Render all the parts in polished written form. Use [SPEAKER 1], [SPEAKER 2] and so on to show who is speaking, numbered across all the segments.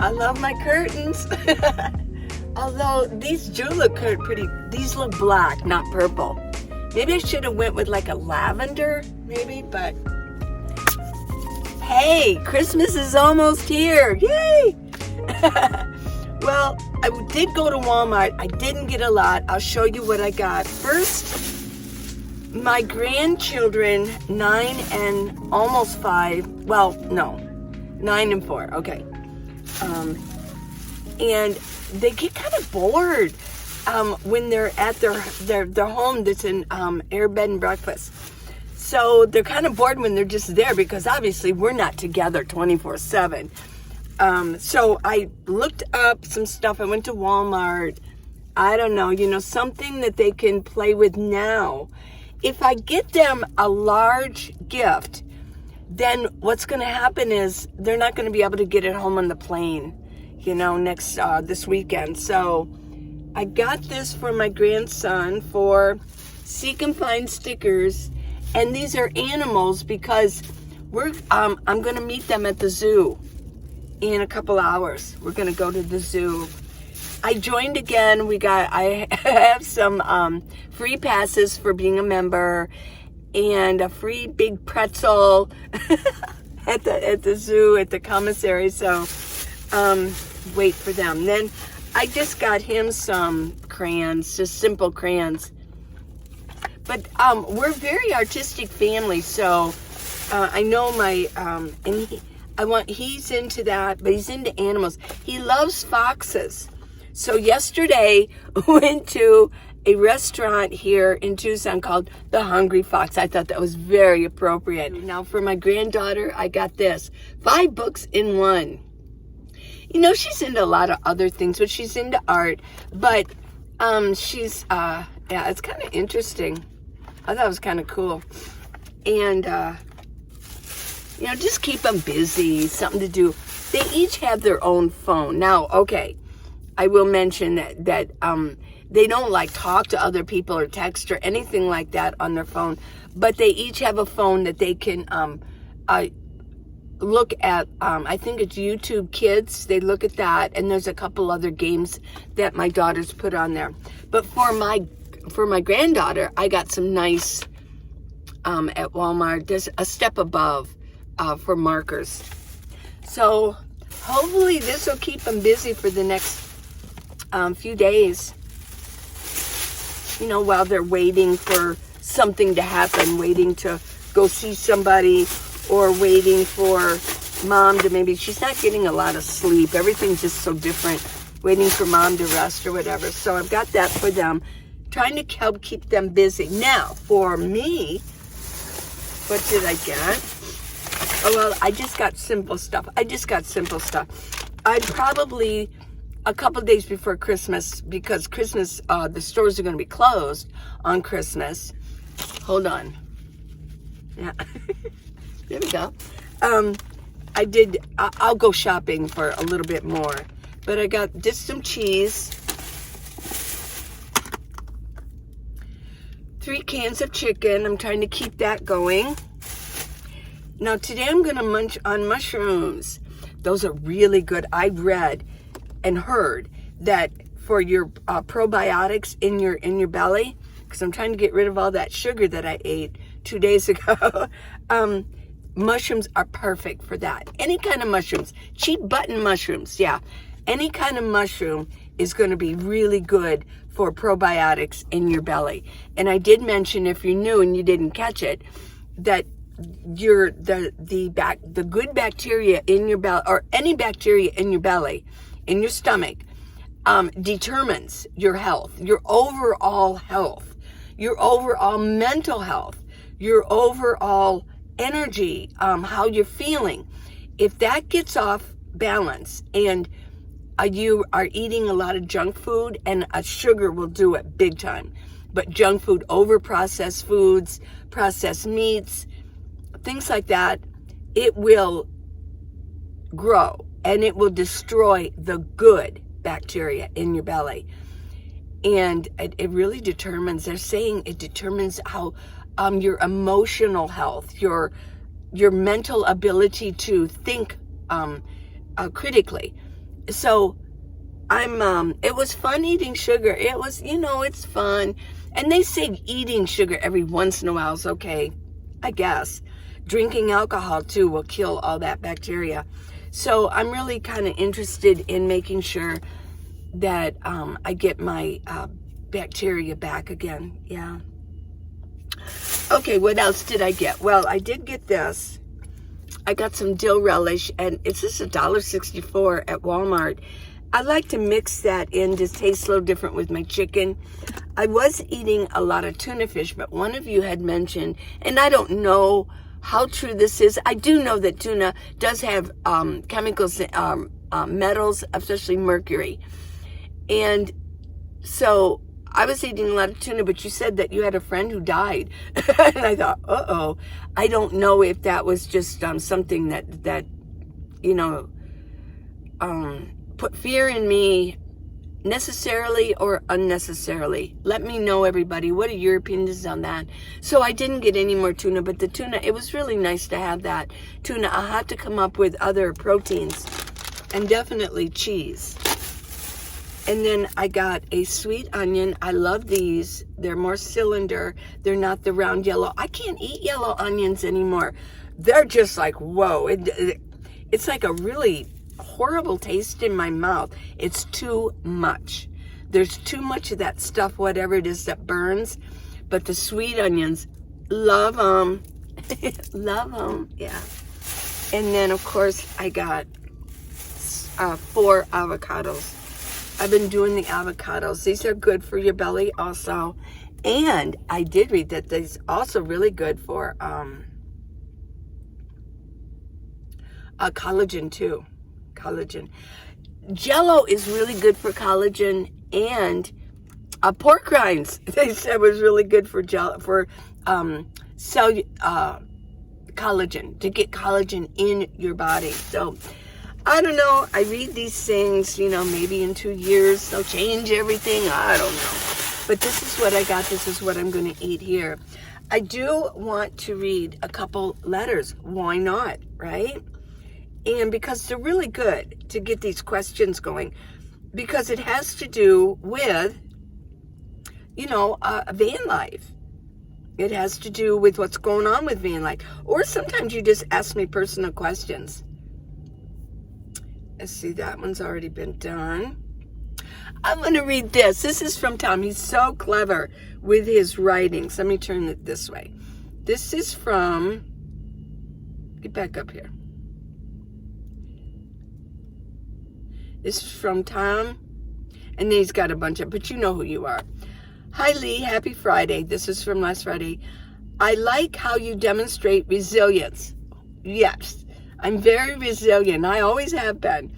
[SPEAKER 1] I love my curtains. Although these do look pretty, these look black, not purple. Maybe I should have went with like a lavender, maybe, but hey, Christmas is almost here. Yay! Well, I did go to Walmart. I didn't get a lot. I'll show you what I got. First, my grandchildren, 9 and almost 5, well, no, 9 and 4, okay. And they get kind of bored when they're at their home that's an air bed and breakfast. So they're kind of bored when they're just there because obviously we're not together 24/7. So I looked up some stuff. I went to Walmart. I don't know, something that they can play with now. If I get them a large gift, then what's going to happen is they're not going to be able to get it home on the plane, this weekend. So I got this for my grandson for Seek and Find stickers. And these are animals because I'm going to meet them at the zoo in a couple hours. We're going to go to the zoo. I joined again. I have some free passes for being a member and a free big pretzel at the zoo, at the commissary. So wait for them. Then I just got him some crayons, just simple crayons. But we're a very artistic family, so I know he's into that, but he's into animals. He loves foxes. So yesterday, went to a restaurant here in Tucson called The Hungry Fox. I thought that was very appropriate. Now for my granddaughter, I got this, 5 books in one. She's into a lot of other things, but she's into art. But she's, it's kind of interesting. I thought it was kind of cool. And, just keep them busy, something to do. They each have their own phone. Now, okay, I will mention that they don't talk to other people or text or anything like that on their phone, but they each have a phone that they can look at. I think it's YouTube Kids. They look at that, and there's a couple other games that my daughter's put on there. But for my granddaughter, I got some nice at Walmart. There's a step above for markers. So hopefully this will keep them busy for the next few days. While they're waiting for something to happen, waiting to go see somebody, or waiting for mom to she's not getting a lot of sleep. Everything's just so different. Waiting for mom to rest or whatever. So I've got that for them. Trying to help keep them busy. Now, for me, what did I get? Oh, well, I just got simple stuff. I'd probably a couple days before Christmas, because Christmas, the stores are going to be closed on Christmas. Hold on. Yeah. There we go. I'll go shopping for a little bit more. But I got just some cheese. 3 cans of chicken. I'm trying to keep that going. Now today I'm going to munch on mushrooms. Those are really good. I've read and heard that for your probiotics in your belly, because I'm trying to get rid of all that sugar that I ate 2 days ago. Mushrooms are perfect for that. Any kind of mushrooms, cheap button mushrooms, yeah. Any kind of mushroom is going to be really good for probiotics in your belly. And I did mention, if you're new and you didn't catch it, that the good bacteria in your belly, or any bacteria in your belly, in your stomach, determines your health, your overall health, your overall mental health, your overall energy, how you're feeling. If that gets off balance and you are eating a lot of junk food, and sugar will do it big time, but junk food, over processed foods, processed meats, things like that, it will grow and it will destroy the good bacteria in your belly. And it really determines, they're saying it determines how your emotional health, your mental ability to think critically, So it was fun eating sugar. It was, it's fun. And they say eating sugar every once in a while is okay, I guess. Drinking alcohol too will kill all that bacteria. So I'm really kind of interested in making sure that I get my bacteria back again. Yeah. Okay, what else did I get? Well, I did get this. I got some dill relish, and it's just $1.64 at Walmart. I like to mix that in to taste a little different with my chicken. I was eating a lot of tuna fish, but one of you had mentioned, and I don't know how true this is. I do know that tuna does have chemicals, metals, especially mercury. And so I was eating a lot of tuna, but you said that you had a friend who died. And I thought, uh-oh. I don't know if that was just something that put fear in me necessarily or unnecessarily. Let me know, everybody. What are your opinions on that? So I didn't get any more tuna, but the tuna, it was really nice to have that tuna. I'll have to come up with other proteins and definitely cheese. And then I got a sweet onion. I love these. They're more cylinder. They're not the round yellow. I can't eat yellow onions anymore. They're just like, whoa. It's like a really horrible taste in my mouth. It's too much. There's too much of that stuff, whatever it is that burns. But the sweet onions, love them. Love them, yeah. And then, of course, I got 4 avocados. I've been doing the avocados. These are good for your belly also. And I did read that these also really good for collagen too. Collagen. Jello is really good for collagen, and pork rinds they said was really good for collagen, to get collagen in your body. So I don't know. I read these things, maybe in 2 years they'll change everything. I don't know. But this is what I got. This is what I'm going to eat here. I do want to read a couple letters. Why not, right? And because they're really good to get these questions going. Because it has to do with, van life. It has to do with what's going on with van life. Or sometimes you just ask me personal questions. Let's see, that one's already been done. I'm going to read this. This is from Tom. He's so clever with his writings. Let me turn it this way. This is from, get back up here. This is from Tom. And then he's got a bunch of, but you know who you are. Hi, Lee. Happy Friday. This is from last Friday. I like how you demonstrate resilience. Yes. I'm very resilient. I always have been.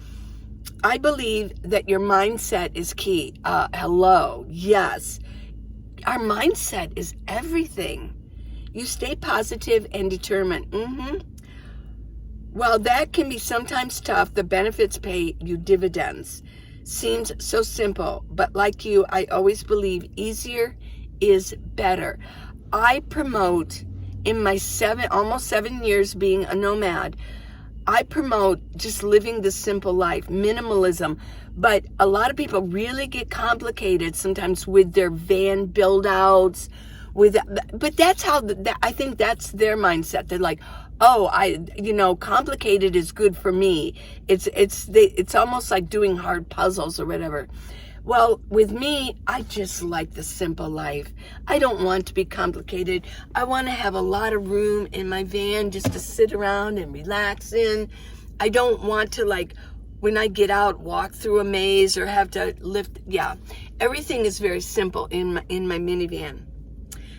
[SPEAKER 1] I believe that your mindset is key. Hello. Yes. Our mindset is everything. You stay positive and determined. Well, that can be sometimes tough. The benefits pay you dividends. Seems so simple, but like you, I always believe easier is better. I promote, in my almost 7 years being a nomad, I promote just living the simple life, minimalism. But a lot of people really get complicated sometimes with their van build outs. But that's how, I think that's their mindset. They're like, oh, complicated is good for me. It's almost like doing hard puzzles or whatever. Well, with me, I just like the simple life. I don't want to be complicated. I want to have a lot of room in my van just to sit around and relax in. I don't want to, like, when I get out, walk through a maze or have to lift. Yeah, everything is very simple in my minivan.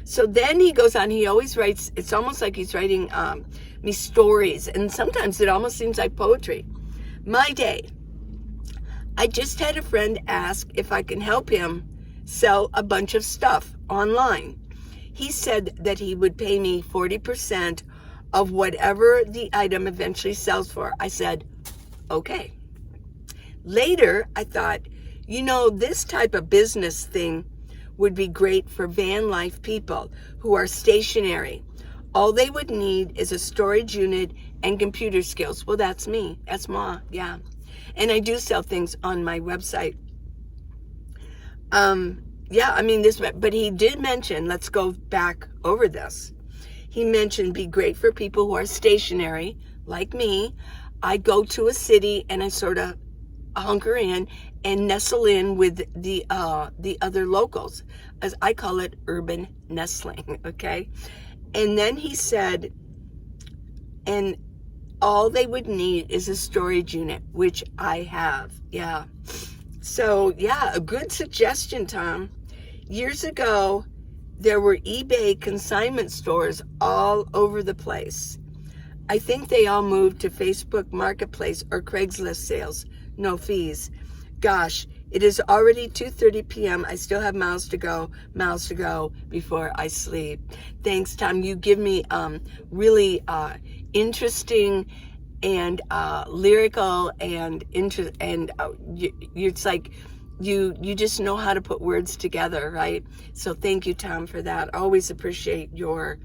[SPEAKER 1] So then he goes on, he always writes, it's almost like he's writing me stories. And sometimes it almost seems like poetry. My day. I just had a friend ask if I can help him sell a bunch of stuff online. He said that he would pay me 40% of whatever the item eventually sells for. I said, okay. Later, I thought, this type of business thing would be great for van life people who are stationary. All they would need is a storage unit and computer skills. Well, that's me. That's Ma, yeah. And I do sell things on my website. Yeah, I mean, but he did mention, let's go back over this. He mentioned be great for people who are stationary, like me. I go to a city and I sort of hunker in and nestle in with the other locals, as I call it, urban nestling, okay? And then he said, and all they would need is a storage unit, which I have, yeah. So, yeah, a good suggestion, Tom. Years ago, there were eBay consignment stores all over the place. I think they all moved to Facebook Marketplace or Craigslist sales. No fees. Gosh, it is already 2:30 p.m. I still have miles to go before I sleep. Thanks, Tom. You give me really interesting and lyrical and it's like you just know how to put words together, right? So thank you, Tom, for that. Always appreciate your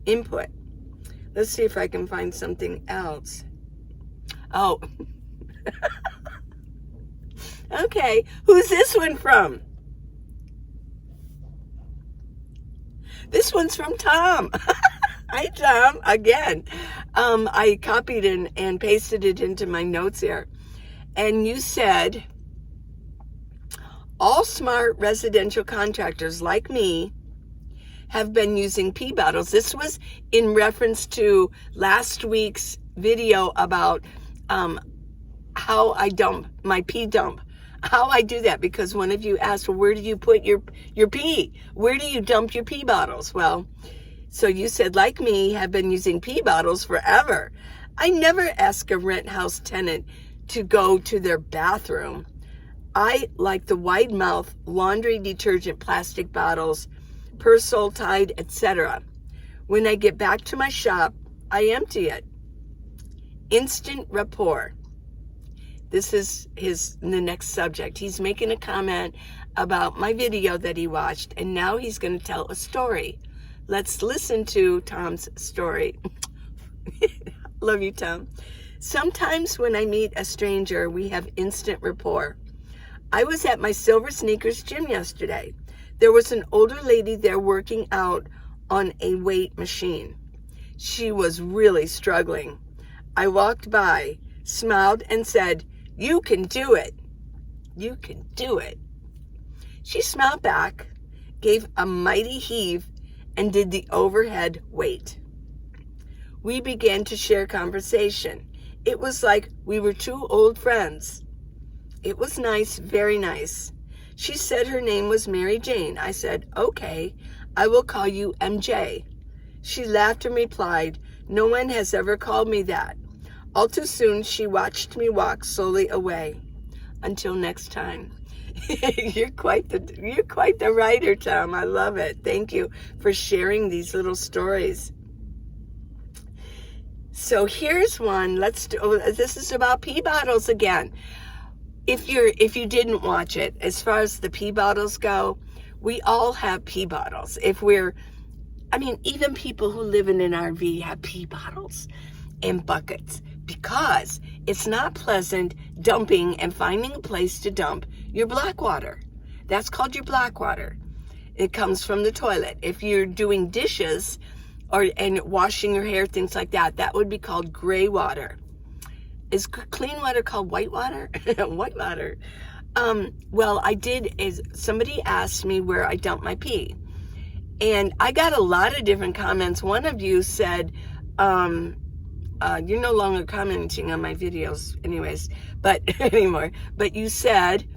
[SPEAKER 1] input. Let's see if I can find something else. Oh. Okay, who's this one from? This one's from Tom. Hi, Tom, again. I copied and pasted it into my notes here. And you said, all smart residential contractors like me have been using pee bottles. This was in reference to last week's video about how I dump my pee dump. How I do that, because one of you asked, well, where do you put your pee? Where do you dump your pee bottles? Well, so you said, like me, have been using pee bottles forever. I never ask a rent house tenant to go to their bathroom. I like the wide mouth laundry detergent plastic bottles, Persil, Tide, etc. When I get back to my shop, I empty it. Instant rapport. This is the next subject. He's making a comment about my video that he watched, and now he's going to tell a story. Let's listen to Tom's story. Love you, Tom. Sometimes when I meet a stranger, we have instant rapport. I was at my Silver Sneakers gym yesterday. There was an older lady there working out on a weight machine. She was really struggling. I walked by, smiled, and said, "You can do it. You can do it." She smiled back, gave a mighty heave, and did the overhead weight. We began to share conversation. It was like we were two old friends. It was nice, very nice. She said her name was Mary Jane. I said, "Okay, I will call you MJ." She laughed and replied, "No one has ever called me that." All too soon, she watched me walk slowly away. Until next time. You're quite the writer, Tom. I love it. Thank you for sharing these little stories. So here's one. This is about pee bottles again. If you didn't watch it, as far as the pee bottles go, we all have pee bottles. Even people who live in an RV have pee bottles and buckets, because it's not pleasant dumping and finding a place to dump your black water. That's called your black water. It comes from the toilet. If you're doing dishes and washing your hair, things like that, that would be called gray water. Is clean water called white water? White water. Somebody asked me where I dump my pee. And I got a lot of different comments. One of you said, you're no longer commenting on my videos anyways, but anymore. But you said,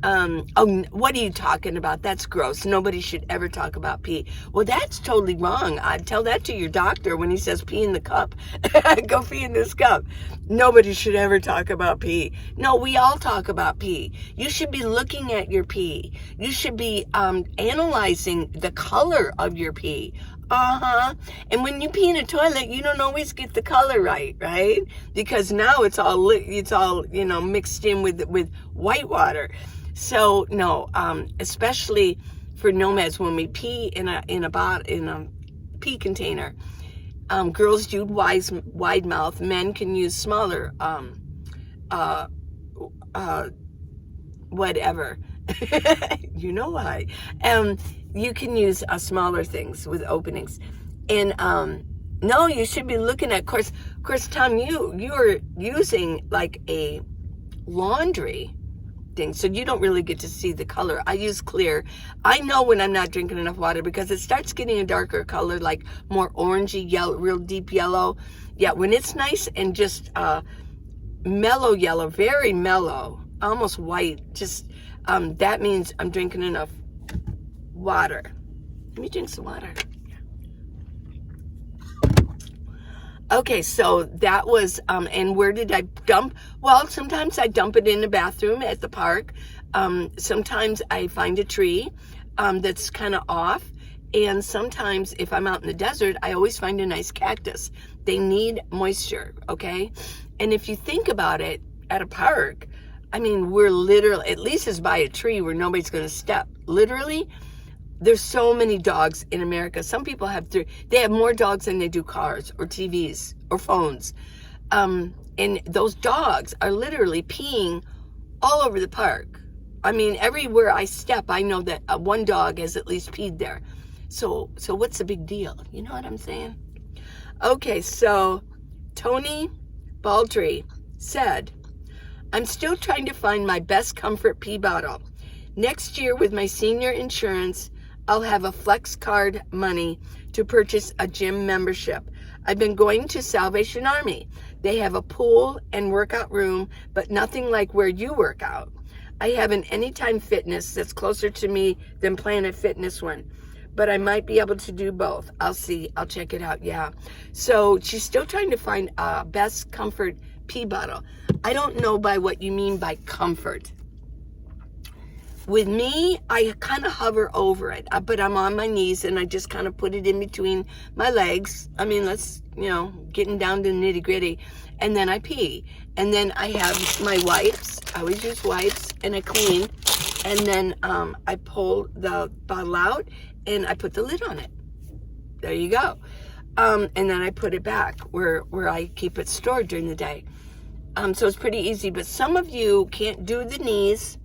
[SPEAKER 1] what are you talking about? That's gross. Nobody should ever talk about pee. Well, that's totally wrong. I'd tell that to your doctor when he says pee in the cup. Go pee in this cup. Nobody should ever talk about pee. No, we all talk about pee. You should be looking at your pee. You should be analyzing the color of your pee. And when you pee in a toilet, you don't always get the color right? Because now it's all mixed in with white water. So no, especially for nomads, when we pee in a pee container, girls use wide mouth. Men can use smaller whatever. You know why. You can use smaller things with openings. And no, you should be looking at, of course, Tom, you're using like a laundry thing, so you don't really get to see the color. I use clear. I know when I'm not drinking enough water because it starts getting a darker color, like more orangey yellow, real deep yellow. Yeah, when it's nice and just mellow yellow, very mellow, almost white, just that means I'm drinking enough water. Let me drink some water. Okay, so that was, and where did I dump? Well, sometimes I dump it in the bathroom at the park. Sometimes I find a tree that's kind of off. And sometimes if I'm out in the desert, I always find a nice cactus. They need moisture, okay? And if you think about it, at a park, I mean, we're literally, at least it's by a tree where nobody's going to step. Literally, there's so many dogs in America. Some people have they have more dogs than they do cars or TVs or phones. And those dogs are literally peeing all over the park. I mean, everywhere I step, I know that one dog has at least peed there. So what's the big deal? You know what I'm saying? Okay, so Tony Baldry said, I'm still trying to find my best comfort pee bottle. Next year with my senior insurance, I'll have a flex card money to purchase a gym membership. I've been going to Salvation Army. They have a pool and workout room, but nothing like where you work out. I have an Anytime Fitness that's closer to me than Planet Fitness one, but I might be able to do both. I'll see. I'll check it out. Yeah. So she's still trying to find a best comfort pee bottle. I don't know by what you mean by comfort. With me, I kind of hover over it, but I'm on my knees and I just kind of put it in between my legs. I mean, getting down to the nitty gritty. And then I pee. And then I have my wipes. I always use wipes and I clean. And then I pull the bottle out and I put the lid on it. There you go. And then I put it back where I keep it stored during the day. So it's pretty easy, but some of you can't do the knees.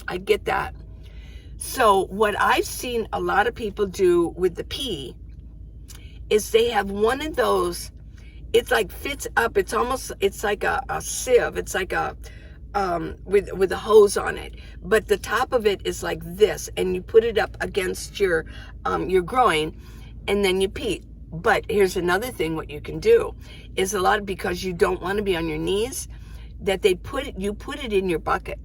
[SPEAKER 1] I get that. So what I've seen a lot of people do with the pee is they have one of those, it's like fits up, it's like a sieve. It's like a, with a hose on it, but the top of it is like this, and you put it up against your groin, and then you pee. But here's another thing, what you can do is because you don't want to be on your knees, that you put it in your bucket.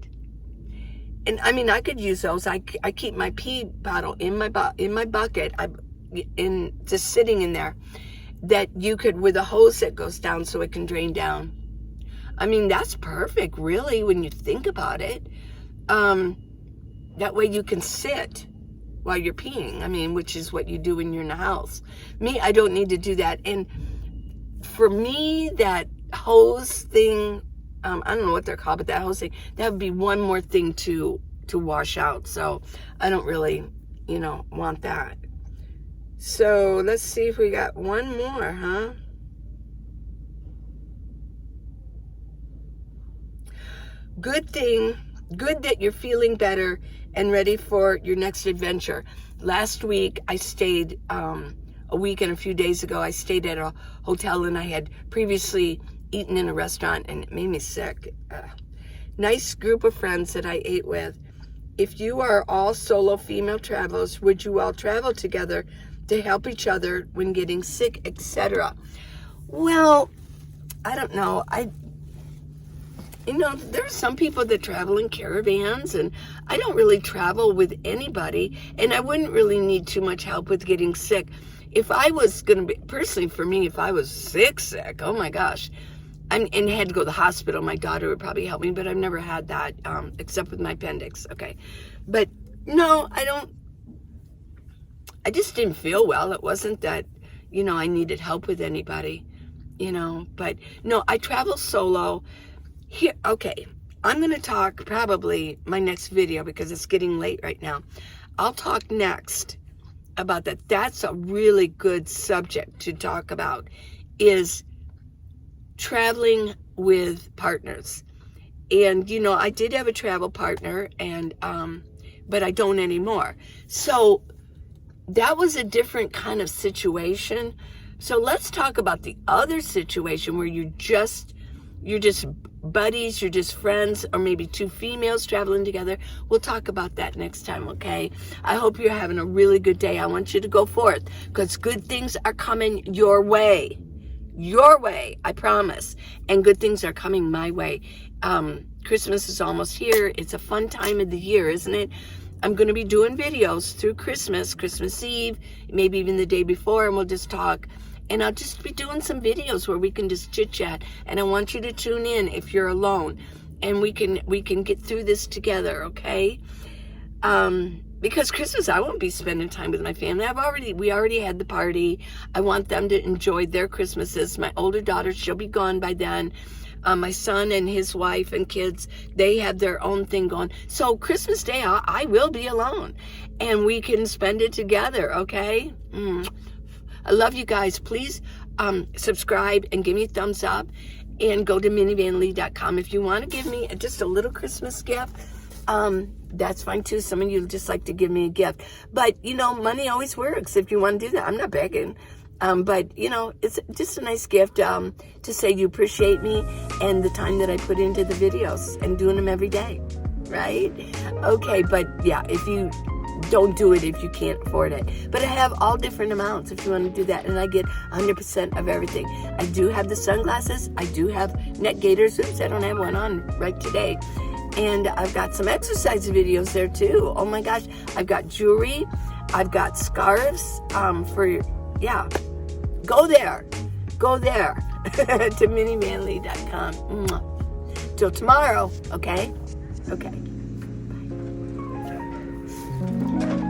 [SPEAKER 1] And I mean, I could use those. I keep my pee bottle in my bucket, just sitting in there, that you could, with a hose that goes down so it can drain down. I mean, that's perfect, really, when you think about it. That way you can sit while you're peeing. I mean, which is what you do when you're in the house. Me, I don't need to do that. And for me, that hose thing, I don't know what they're called, but that hose thing, that would be one more thing to wash out. So I don't really, want that. So let's see if we got one more, huh? Good that you're feeling better and ready for your next adventure. Last week I stayed, a week and a few days ago, I stayed at a hotel, and I had previously eaten in a restaurant, and it made me sick. Nice group of friends that I ate with. If you are all solo female travelers, would you all travel together to help each other when getting sick, etc.? Well, I don't know. There are some people that travel in caravans, and I don't really travel with anybody, and I wouldn't really need too much help with getting sick. If I was going to be, personally for me, if I was sick, oh my gosh, and had to go to the hospital, my daughter would probably help me, but I've never had that, except with my appendix, okay? But no, I just didn't feel well. It wasn't that, I needed help with anybody, but no, I travel solo. Here, okay, I'm going to talk probably my next video, because it's getting late right now. I'll talk next about that. That's a really good subject to talk about, is traveling with partners. And, you know, I did have a travel partner, and but I don't anymore. So that was a different kind of situation. So let's talk about the other situation where you're just buddies, you're just friends, or maybe two females traveling together. We'll talk about that next time, okay? I hope you're having a really good day. I want you to go forth, because good things are coming your way. Your way, I promise. And good things are coming my way. Christmas is almost here. It's a fun time of the year, isn't it? I'm going to be doing videos through Christmas Eve, maybe even the day before, and we'll just talk. And I'll just be doing some videos where we can just chit chat. And I want you to tune in if you're alone, and we can get through this together, okay? Because Christmas, I won't be spending time with my family. We already had the party. I want them to enjoy their Christmases. My older daughter, she'll be gone by then. My son and his wife and kids, they have their own thing going. So Christmas Day, I will be alone, and we can spend it together, okay? I love you guys. Please subscribe and give me a thumbs up, and go to minivanlee.com. If you want to give me just a little Christmas gift, that's fine too. Some of you just like to give me a gift. But, you know, money always works if you want to do that. I'm not begging. But, you know, it's just a nice gift to say you appreciate me and the time that I put into the videos and doing them every day, right? Okay, but yeah, if you don't do it if you can't afford it. But I have all different amounts if you want to do that, and I get 100% of everything. I do have the sunglasses. I do have neck gaiters. Oops, I don't have one on right today. And I've got some exercise videos there too. Oh my gosh, I've got jewelry. I've got scarves yeah. Go there to minivanlee.com. Till tomorrow, okay? Okay. Bye.